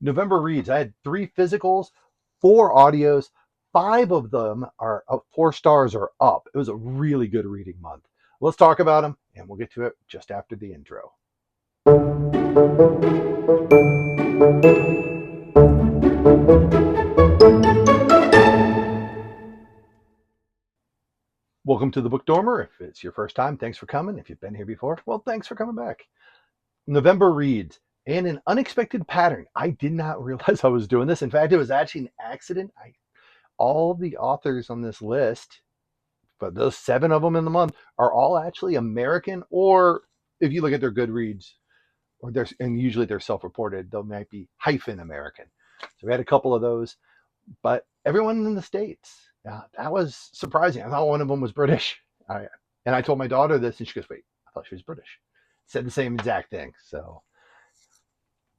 November reads. I had 3 physicals, 4 audios. 5 of them are 4 stars or up. It was a really good reading month. Let's talk about them, and we'll get to it just after the intro. Welcome to the Book Dormer. If it's your first time, thanks for coming. If you've been here before, well, thanks for coming back. November reads. In an unexpected pattern, I did not realize I was doing this. In fact, it was actually an accident. All the authors on this list, but those 7 of them in the month, are all actually American, or if you look at their Goodreads, and usually they're self-reported, they might be hyphen American. So we had a couple of those, but everyone in the States. That was surprising. I thought one of them was British. And I told my daughter this, and she goes, "Wait, I thought she was British." Said the same exact thing. So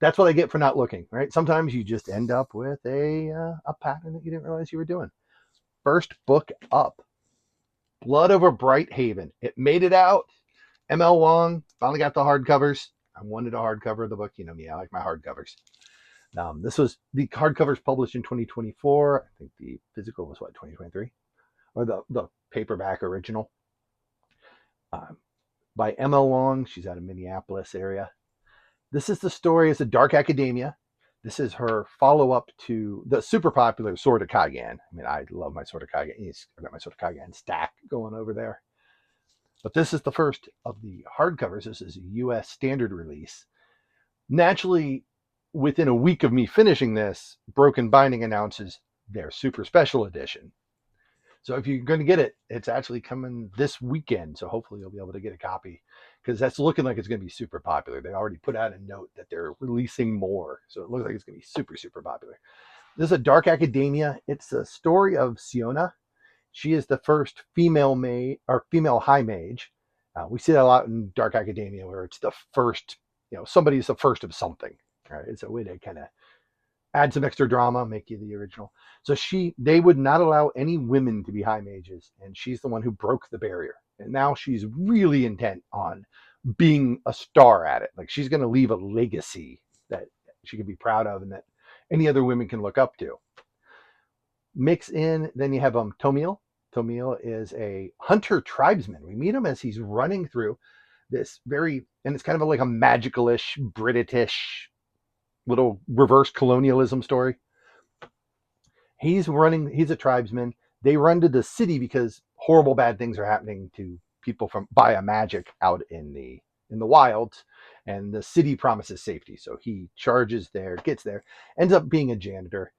that's what I get for not looking, right? Sometimes you just end up with a pattern that you didn't realize you were doing. First book up, Blood Over Brighthaven. It made it out. M.L. Wong finally got the hardcovers. I wanted a hardcover of the book. You know me, I like my hardcovers. This was the hardcovers published in 2024. I think the physical was 2023, or the paperback original. By M.L. Wong. She's out of Minneapolis area. This is the story. It's a dark academia. This is her follow-up to the super popular Sword of Kagan. I mean, I love my Sword of Kagan. I've got my Sword of Kagan stack going over there. But this is the first of the hardcovers. This is a U.S. standard release. Naturally, within a week of me finishing this, Broken Binding announces their super special edition. So if you're going to get it, it's actually coming this weekend. So hopefully you'll be able to get a copy, because that's looking like it's going to be super popular. They already put out a note that they're releasing more. So it looks like it's going to be super, super popular. This is a dark academia. It's a story of Siona. She is the first female high mage. We see that a lot in dark academia, where it's the first, somebody's the first of something. Right? It's a way to kind of add some extra drama, make you the original. So they would not allow any women to be high mages, and she's the one who broke the barrier. And now she's really intent on being a star at it. Like, she's going to leave a legacy that she can be proud of, and that any other women can look up to. Mix in, then you have Tomil. Tomil is a hunter tribesman. We meet him as he's running through this and it's kind of like a magical-ish, British little reverse colonialism story. He's a tribesman. They run to the city because horrible bad things are happening to people from Baya magic out in the wilds, and the city promises safety. So he charges there, gets there, ends up being a janitor.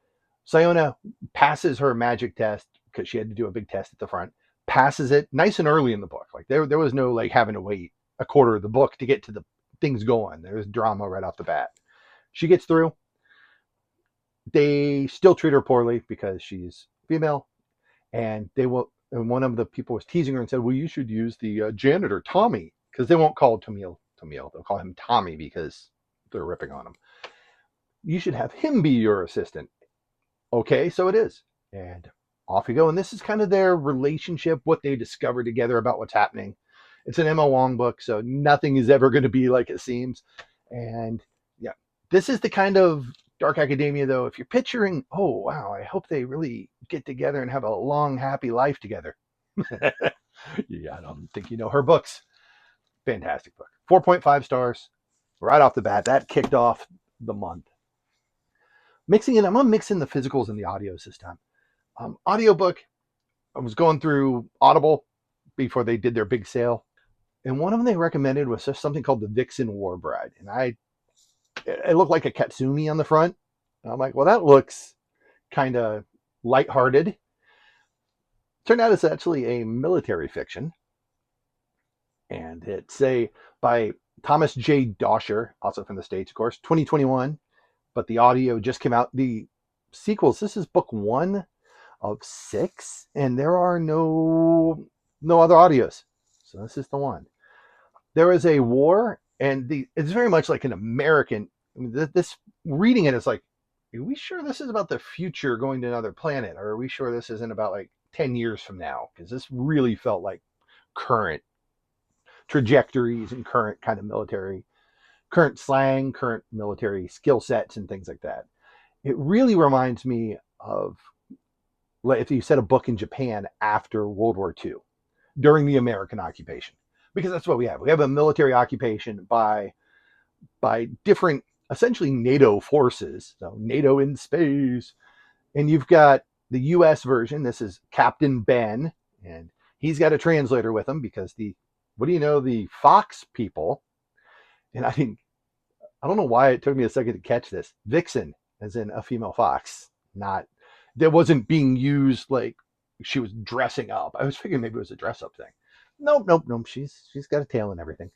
Siona passes her magic test because she had to do a big test at the front. Passes it nice and early in the book. Like there was no like having to wait a quarter of the book to get to the things going. There's drama right off the bat. She gets through. They still treat her poorly because she's female, and one of the people was teasing her and said, "Well, you should use the janitor Tommy," because they won't call Tomil. They'll call him Tommy because they're ripping on him. "You should have him be your assistant." Okay, so it is, and off you go. And this is kind of their relationship, what they discover together about what's happening. It's an Emma Wong book, so nothing is ever going to be like it seems. And yeah, this is the kind of dark academia, though, if you're picturing, oh, wow, I hope they really get together and have a long, happy life together. Yeah, I don't think you know her books. Fantastic book. 4.5 stars right off the bat. That kicked off the month. I'm going to mix in the physicals and the audios this time. Audiobook, I was going through Audible before they did their big sale, and one of them they recommended was just something called the Vixen War Bride. And it looked like a Katsumi on the front. And I'm like, well, that looks kind of lighthearted. Turned out it's actually a military fiction. And it's by Thomas J. Dosher, also from the States, of course, 2021. But the audio just came out. The sequels, this is book 1 of 6, and there are no other audios. So this is the one. There is a war, and it's very much like an American. I mean, this reading it is like, are we sure this is about the future going to another planet, or are we sure this isn't about like 10 years from now? Because this really felt like current trajectories and current kind of military current slang, current military skill sets, and things like that. It really reminds me of, like, if you set a book in Japan after World War II, during the American occupation, because that's what we have. We have a military occupation by different, essentially NATO forces. So NATO in space, and you've got the U.S. version. This is Captain Ben, and he's got a translator with him because what do you know, the Fox people, and I don't know why it took me a second to catch this. Vixen, as in a female fox, not that wasn't being used like she was dressing up. I was figuring maybe it was a dress up thing. Nope, nope, nope. She's got a tail and everything.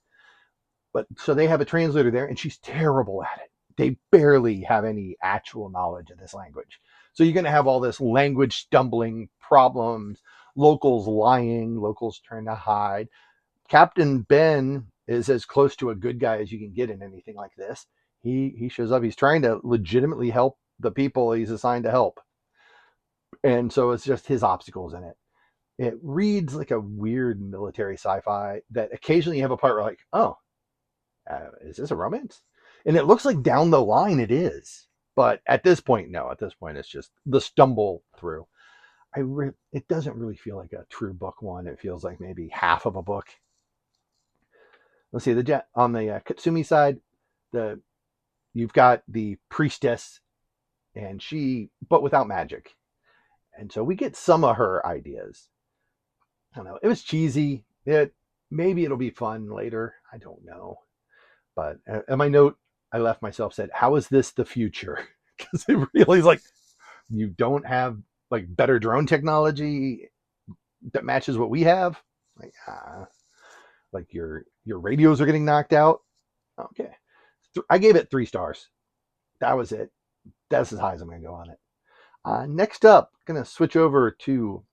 But so they have a translator there, and she's terrible at it. They barely have any actual knowledge of this language. So you're going to have all this language stumbling problems, locals lying, locals trying to hide. Captain Ben is as close to a good guy as you can get in anything like this. He shows up. He's trying to legitimately help the people he's assigned to help. And so it's just his obstacles in it. It reads like a weird military sci-fi that occasionally you have a part where like, oh, is this a romance? And it looks like down the line it is. But at this point, no. At this point, it's just the stumble through. It doesn't really feel like a true book one. It feels like maybe half of a book. Let's see, on the Katsumi side, you've got the priestess, and but without magic. And so we get some of her ideas. I don't know. It was cheesy. Maybe it'll be fun later. I don't know. But in my note, I left myself said, "How is this the future?" Because it really is like, you don't have like better drone technology that matches what we have. Like your radios are getting knocked out. Okay, I gave it 3 stars. That was it. That's as high as I'm going to go on it. Next up, going to switch over to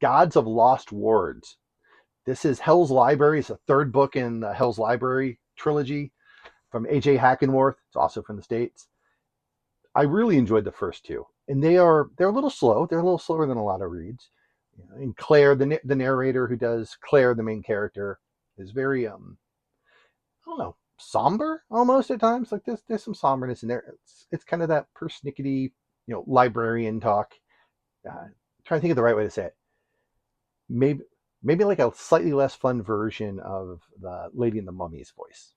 Gods of Lost Wards. This is Hell's Library. It's the 3rd book in the Hell's Library trilogy from A.J. Hackenworth. It's also from the States. I really enjoyed the first 2, and they're a little slow. They're a little slower than a lot of reads. And Claire, the narrator who does Claire, the main character, is very I don't know, somber almost at times. Like there's some somberness in there. It's kind of that persnickety, librarian talk. Trying to think of the right way to say it. Maybe like a slightly less fun version of the Lady and the Mummy's voice.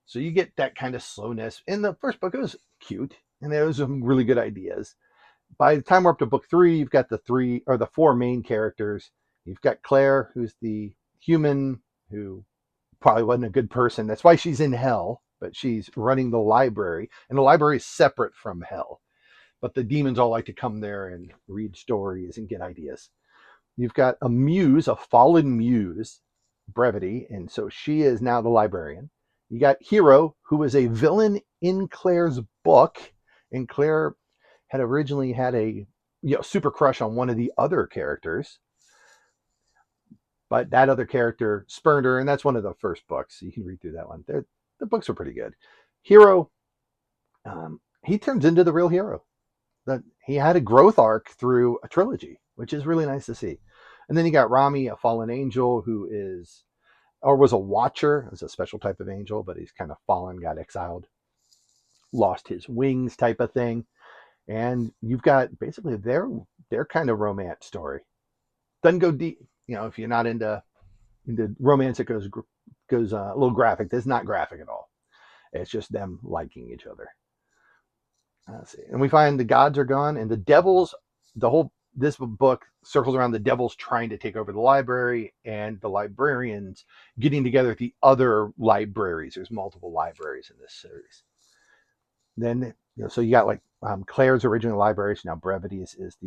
So you get that kind of slowness. In the first book, it was cute, and there was some really good ideas. By the time we're up to book 3, you've got the 4 main characters. You've got Claire, who's the human who probably wasn't a good person. That's why she's in hell, but she's running the library, and the library is separate from hell. But the demons all like to come there and read stories and get ideas. You've got a muse, a fallen muse, Brevity, and so she is now the librarian. You got Hero, who was a villain in Claire's book, and Claire had originally had a super crush on one of the other characters, but that other character spurned her, and that's one of the first books. So you can read through that one. The books are pretty good. Hero, he turns into the real hero. That he had a growth arc through a trilogy, which is really nice to see. And then you got Rami, a fallen angel who was a watcher, as a special type of angel, but he's kind of fallen, got exiled, lost his wings type of thing. And you've got basically their kind of romance story. Doesn't go deep, if you're not into romance, it goes a little graphic. It's not graphic at all. It's just them liking each other. Let's see. And we find the gods are gone, and the devils, this book circles around the devils trying to take over the library, and the librarians getting together with the other libraries. There's multiple libraries in this series. Then, so you got like Claire's original library. So now Brevity is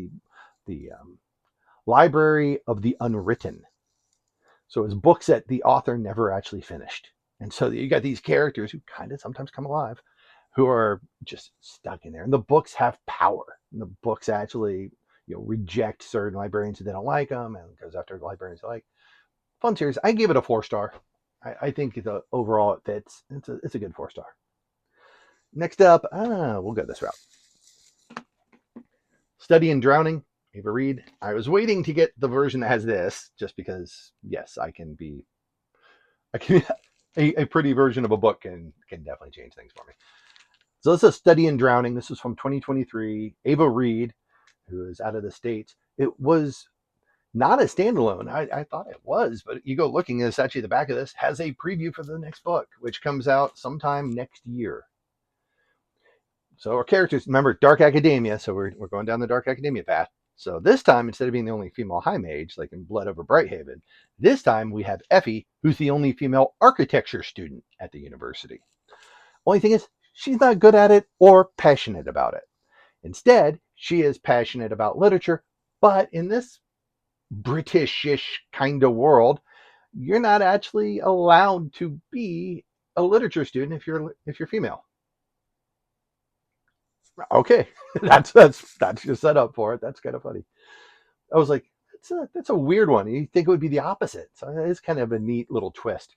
the library of the unwritten. So it's books that the author never actually finished. And so you got these characters who kind of sometimes come alive, who are just stuck in there. And the books have power. And the books actually, reject certain librarians who they don't like them, and goes after librarians they like. Fun series. I gave it a 4-star. I think overall it fits. It's a good 4-star. Next up, we'll go this route. Study in Drowning, Ava Reed. I was waiting to get the version that has this, just because, yes, I can a pretty version of a book can definitely change things for me. So this is Study in Drowning. This is from 2023. Ava Reed, who is out of the States. It was not a standalone. I thought it was, but you go looking, and it's actually the back of this has a preview for the next book, which comes out sometime next year. So our characters, remember, Dark Academia, so we're going down the Dark Academia path. So this time, instead of being the only female high mage, like in Blood over Brighthaven, this time we have Effie, who's the only female architecture student at the university. Only thing is, she's not good at it or passionate about it. Instead, she is passionate about literature, but in this Britishish kind of world, you're not actually allowed to be a literature student if you're female. Okay, that's your setup for it. That's kind of funny. I was like, that's a weird one. You think it would be the opposite. So it's kind of a neat little twist.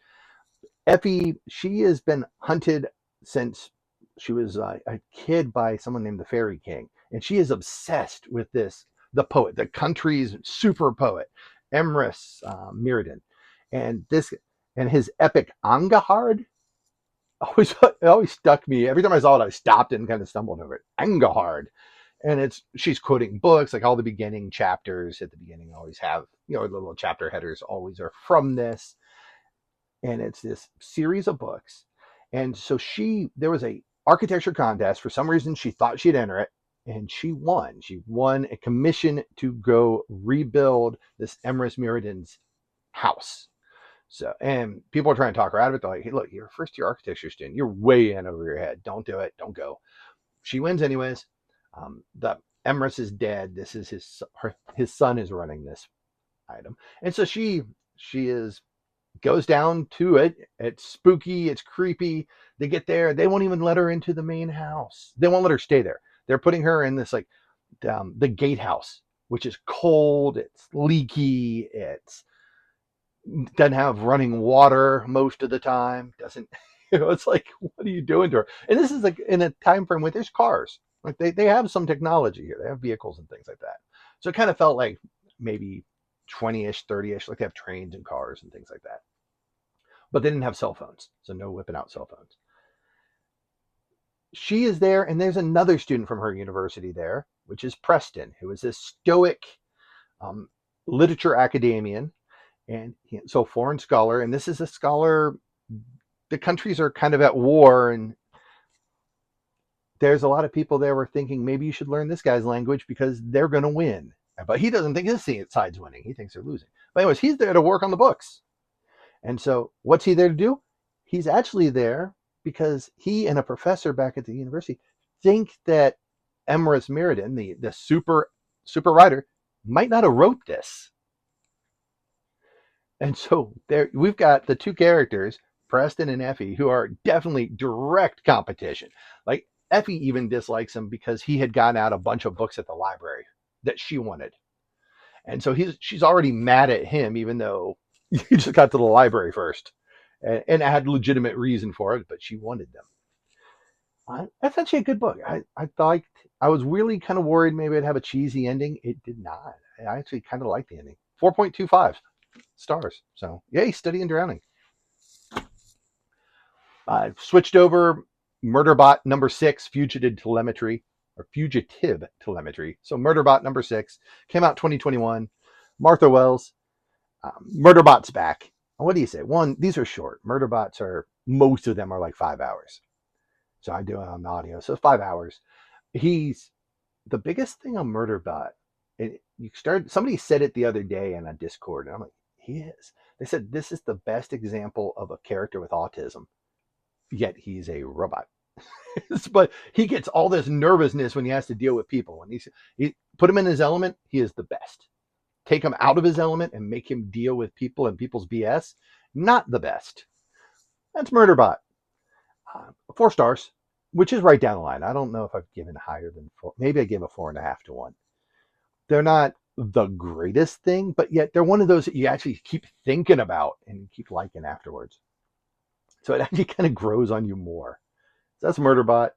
Effie, she has been hunted since she was a kid by someone named the Fairy King, and she is obsessed with the poet, the country's super poet, Emrys Mirrodin, and his epic Angahard. It always stuck me. Every time I saw it, I stopped and kind of stumbled over it. Angahard. And she's quoting books, like all the beginning chapters at the beginning always have, little chapter headers always are from this. And it's this series of books. And so there was a architecture contest. For some reason, she thought she'd enter it, and she won. She won a commission to go rebuild this Emrys Mirrodin's house. So, and people are trying to talk her out of it. They're like, hey, look, you're a first year architecture student. You're way in over your head. Don't do it. Don't go. She wins anyways. The Emrys is dead. This is his son is running this item. And so she goes down to it. It's spooky. It's creepy. They get there. They won't even let her into the main house. They won't let her stay there. They're putting her in this, like, the gatehouse, which is cold. It's leaky. It's doesn't have running water most of the time. Doesn't, it's like, what are you doing to her? And this is like in a time frame where there's cars. Like they have some technology here. They have vehicles and things like that. So it kind of felt like maybe 20-ish, 30-ish, like they have trains and cars and things like that. But they didn't have cell phones, so no whipping out cell phones. She is there, and there's another student from her university there, which is Preston, who is this stoic literature academician. And so foreign scholar, and this is a scholar, the countries are kind of at war, and there's a lot of people there were thinking maybe you should learn this guy's language because they're going to win. But he doesn't think his side's winning. He thinks they're losing. But anyways, he's there to work on the books. And so what's he there to do? He's actually there because he and a professor back at the university think that Emrys Mirrodin, the super writer, might not have wrote this. And so we've got the two characters, Preston and Effie, who are definitely direct competition. Like, Effie even dislikes him because he had gotten out a bunch of books at the library that she wanted. And so she's already mad at him, even though he just got to the library first. And had legitimate reason for it, but she wanted them. That's actually a good book. I thought, I was really kind of worried maybe it'd have a cheesy ending. It did not. I actually kind of liked the ending. 4.25 stars. So yay, Study in Drowning. Switched over Murderbot number 6, Fugitive Telemetry. So Murderbot number 6 came out 2021. Martha Wells. Murderbot's back. What do you say? One, these are short. Murderbots most of them are like 5 hours. So I do it on audio. So 5 hours. He's the biggest thing on Murderbot. Somebody said it the other day in a Discord, and I'm like, he is. They said this is the best example of a character with autism, yet he's a robot. But he gets all this nervousness when he has to deal with people. When he put him in his element, he is the best. Take him out of his element and make him deal with people and people's BS, not the best. That's Murderbot. 4 stars, which is right down the line. I don't know if I've given higher than 4. Maybe I gave a 4.5 to 1. They're not the greatest thing, but yet they're one of those that you actually keep thinking about and keep liking afterwards. So it actually kind of grows on you more. So that's Murderbot.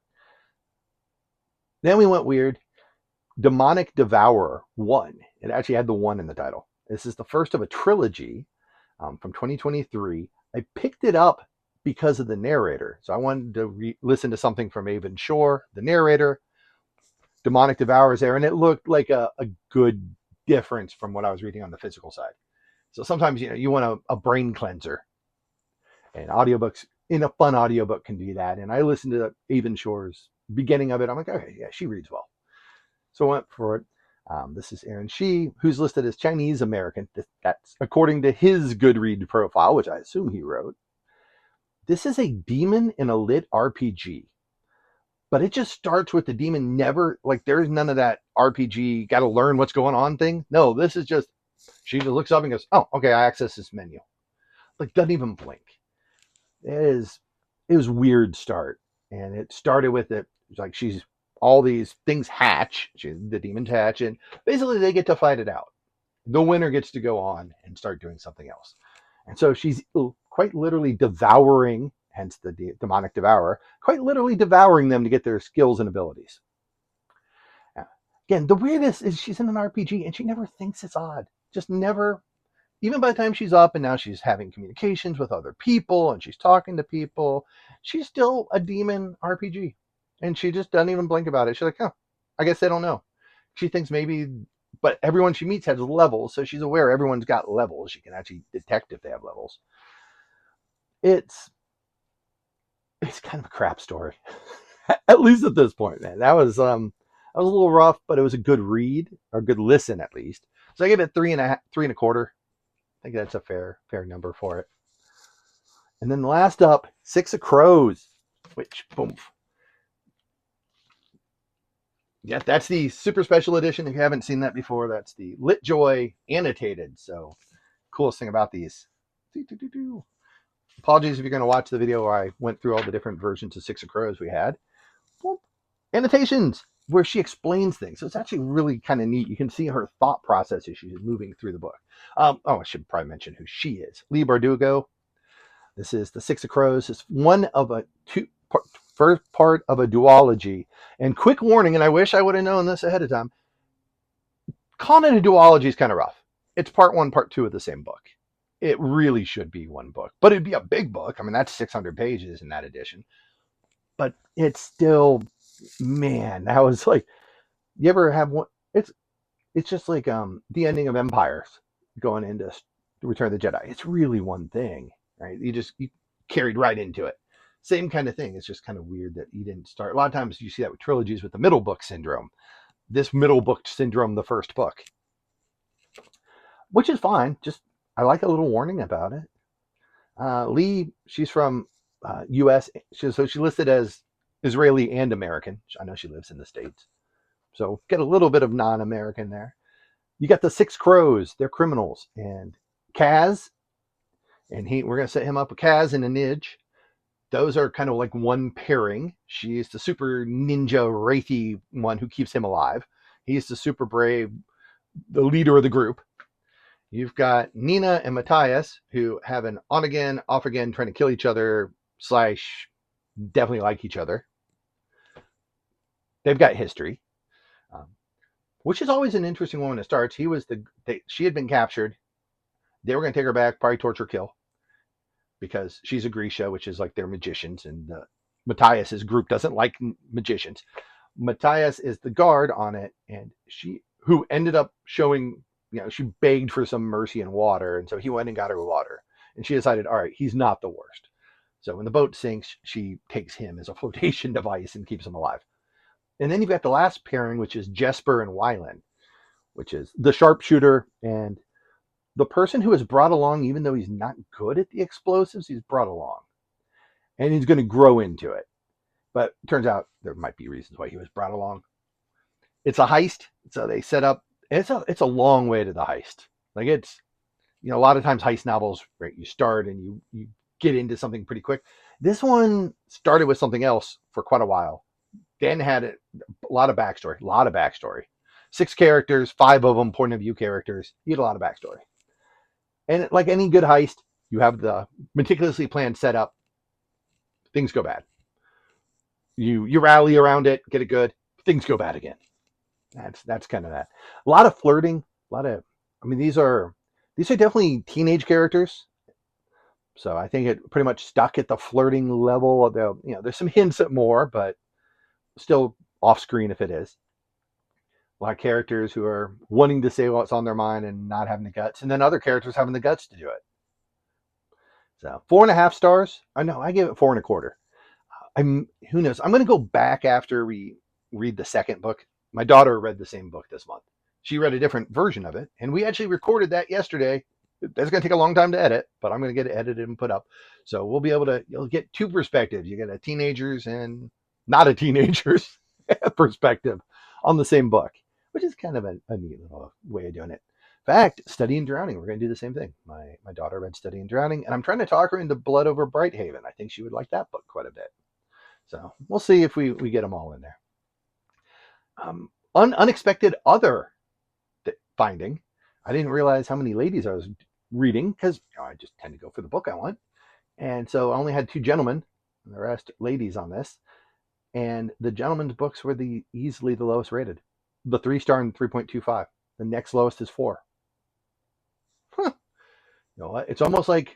Then we went weird. Demonic Devourer 1. It actually had the 1 in the title. This is the first of a trilogy from 2023. I picked it up because of the narrator. So I wanted to listen to something from Avon Shore, the narrator. Demonic Devourers there, and it looked like a good difference from what I was reading on the physical side. So sometimes you want a brain cleanser, and audiobooks in a fun audiobook can do that. And I listened to Avon Shore's beginning of it. I'm like, okay, yeah, she reads well. So I went for it. This is Aaron Shih, who's listed as Chinese American. That's according to his Goodread profile, which I assume he wrote. This is a demon in a lit RPG. But it just starts with the demon never, like, there's none of that RPG, got to learn what's going on thing. No, this is just, she just looks up and goes, oh, okay, I access this menu. Like, doesn't even blink. It was weird start. And it started with it, like, all these things hatch, the demons hatch, and basically they get to fight it out. The winner gets to go on and start doing something else. And so she's quite literally devouring, hence the demonic devourer, quite literally devouring them to get their skills and abilities. Again, the weirdest is she's in an RPG and she never thinks it's odd. Just never, even by the time she's up and now she's having communications with other people and she's talking to people, she's still a demon RPG. And she just doesn't even blink about it. She's like, oh, I guess they don't know. She thinks maybe, but everyone she meets has levels, so she's aware everyone's got levels. She can actually detect if they have levels. It's kind of a crap story, at least at this point, man. That was a little rough, but it was a good read, or good listen at least. So I give it 3.25. I think that's a fair number for it. And then last up, Six of Crows, which, boom. Yeah, that's the super special edition. If you haven't seen that before, that's the Litjoy annotated. So, coolest thing about these. Apologies if you're going to watch the video where I went through all the different versions of Six of Crows we had. Boom. Annotations, where she explains things. So it's actually really kind of neat. You can see her thought process as she's moving through the book. I should probably mention who she is. Leigh Bardugo. This is the Six of Crows. It's one of a first part of a duology. And quick warning, and I wish I would have known this ahead of time, calling it a duology is kind of rough. It's part one, part two of the same book. It really should be one book, but it'd be a big book. I mean, that's 600 pages in that edition. But it's still, man, that was like, you ever have one? It's just like the ending of Empires going into Return of the Jedi. It's really one thing, right? You carried right into it. Same kind of thing. It's just kind of weird that you didn't start. A lot of times you see that with trilogies with the middle book syndrome. This middle book syndrome, the first book, which is fine. Just I like a little warning about it. Leigh, she's from U.S. So she listed as Israeli and American. I know she lives in the States. So get a little bit of non-American there. You got the Six Crows. They're criminals. And Kaz, and we're going to set him up with Kaz and a Nidge. Those are kind of like one pairing. She's the super ninja wraithy one who keeps him alive. He's the super brave, the leader of the group. You've got Nina and Matthias, who have an on-again, off-again, trying to kill each other / definitely like each other. They've got history, which is always an interesting one when it starts. She had been captured. They were going to take her back, probably torture, kill, because she's a Grisha, which is like they're magicians, and Matthias's group doesn't like magicians. Matthias is the guard on it, and who ended up showing, she begged for some mercy and water, and so he went and got her water. And she decided, all right, he's not the worst. So when the boat sinks, she takes him as a flotation device and keeps him alive. And then you've got the last pairing, which is Jesper and Wylan, which is the sharpshooter and the person who is brought along, even though he's not good at the explosives, he's brought along. And he's going to grow into it. But it turns out there might be reasons why he was brought along. It's a heist. So they set up, it's a long way to the heist. Like it's, a lot of times heist novels, right? You start and you get into something pretty quick. This one started with something else for quite a while. Then had a lot of backstory. 6 characters, 5 of them point of view characters. You get a lot of backstory. And like any good heist, you have the meticulously planned setup. Things go bad. You rally around it, get it good. Things go bad again. That's kind of that. A lot of flirting. These are definitely teenage characters. So I think it pretty much stuck at the flirting level. Although, there's some hints at more, but still off screen if it is. A lot of characters who are wanting to say what's on their mind and not having the guts, and then other characters having the guts to do it. So 4.5 stars. I know I gave it 4.25. Who knows? I'm going to go back after we read the second book. My daughter read the same book this month. She read a different version of it, and we actually recorded that yesterday. That's going to take a long time to edit, but I'm going to get it edited and put up. So we'll be able to, you'll get two perspectives. You get a teenager's and not a teenager's perspective on the same book, which is kind of a neat little way of doing it. In fact, Study in Drowning, we're going to do the same thing. My daughter read Study in Drowning, and I'm trying to talk her into Blood over Brighthaven. I think she would like that book quite a bit. So we'll see if we get them all in there. Unexpected other finding. I didn't realize how many ladies I was reading because I just tend to go for the book I want. And so I only had 2 gentlemen and the rest ladies on this. And the gentlemen's books were easily the lowest rated. The 3-star and 3.25. The next lowest is 4. Huh. You know what? It's almost like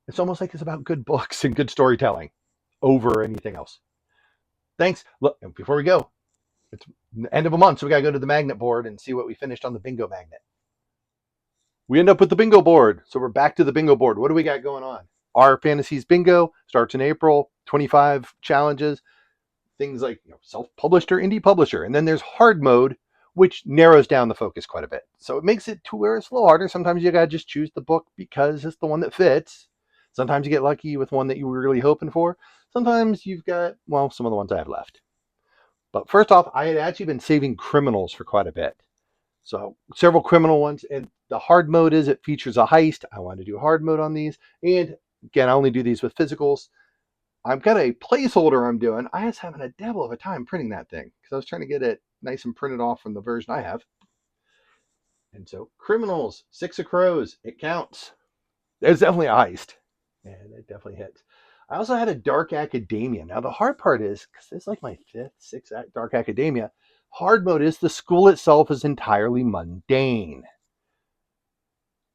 it's about good books and good storytelling over anything else. Thanks. Look, before we go, it's the end of a month, so we got to go to the magnet board and see what we finished on the bingo magnet. We end up with the bingo board. So we're back to the bingo board. What do we got going on? Our Fantasies Bingo starts in April, 25 challenges, things like self-published or indie publisher. And then there's hard mode, which narrows down the focus quite a bit. So it makes it to where it's a little harder. Sometimes you got to just choose the book because it's the one that fits. Sometimes you get lucky with one that you were really hoping for. Sometimes you've got, some of the ones I have left. But first off, I had actually been saving criminals for quite a bit. So several criminal ones. And the hard mode is it features a heist. I want to do hard mode on these. And again, I only do these with physicals. I've got a placeholder I'm doing. I was having a devil of a time printing that thing because I was trying to get it nice and printed off from the version I have. And so criminals, 6 of crows, it counts. There's definitely a heist. And it definitely hits. I also had a Dark Academia. Now the hard part is, because it's like my 5th, 6th Dark Academia, hard mode is the school itself is entirely mundane.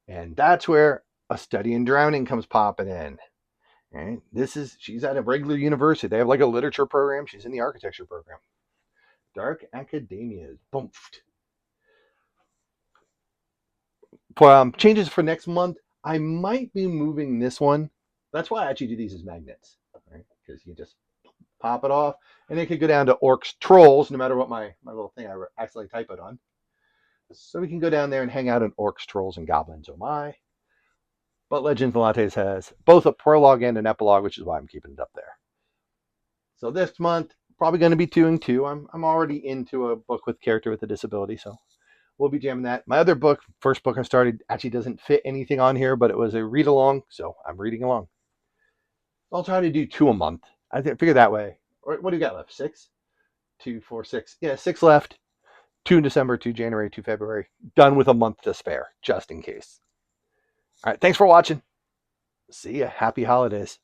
And that's where A Study in Drowning comes popping in. Right? She's at a regular university. They have like a literature program. She's in the architecture program. Dark Academia is boomfed. For changes for next month, I might be moving this one. That's why I actually do these as magnets, right? Because you just pop it off, and it could go down to Orcs Trolls, no matter what my little thing I accidentally type it on. So we can go down there and hang out in Orcs, Trolls, and Goblins. Oh my! But Legends and Lattes has both a prologue and an epilogue, which is why I'm keeping it up there. So this month, probably going to be 2 and 2. I'm already into a book with character with a disability, so we'll be jamming that. My other book, first book I started, actually doesn't fit anything on here, but it was a read along, so I'm reading along. I'll try to do 2 a month. I figure that way. What do you got left? 6? 2, 4, 6. Yeah, 6 left. 2 in December, 2 January, 2 February. Done with a month to spare, just in case. All right, thanks for watching. See ya. Happy holidays.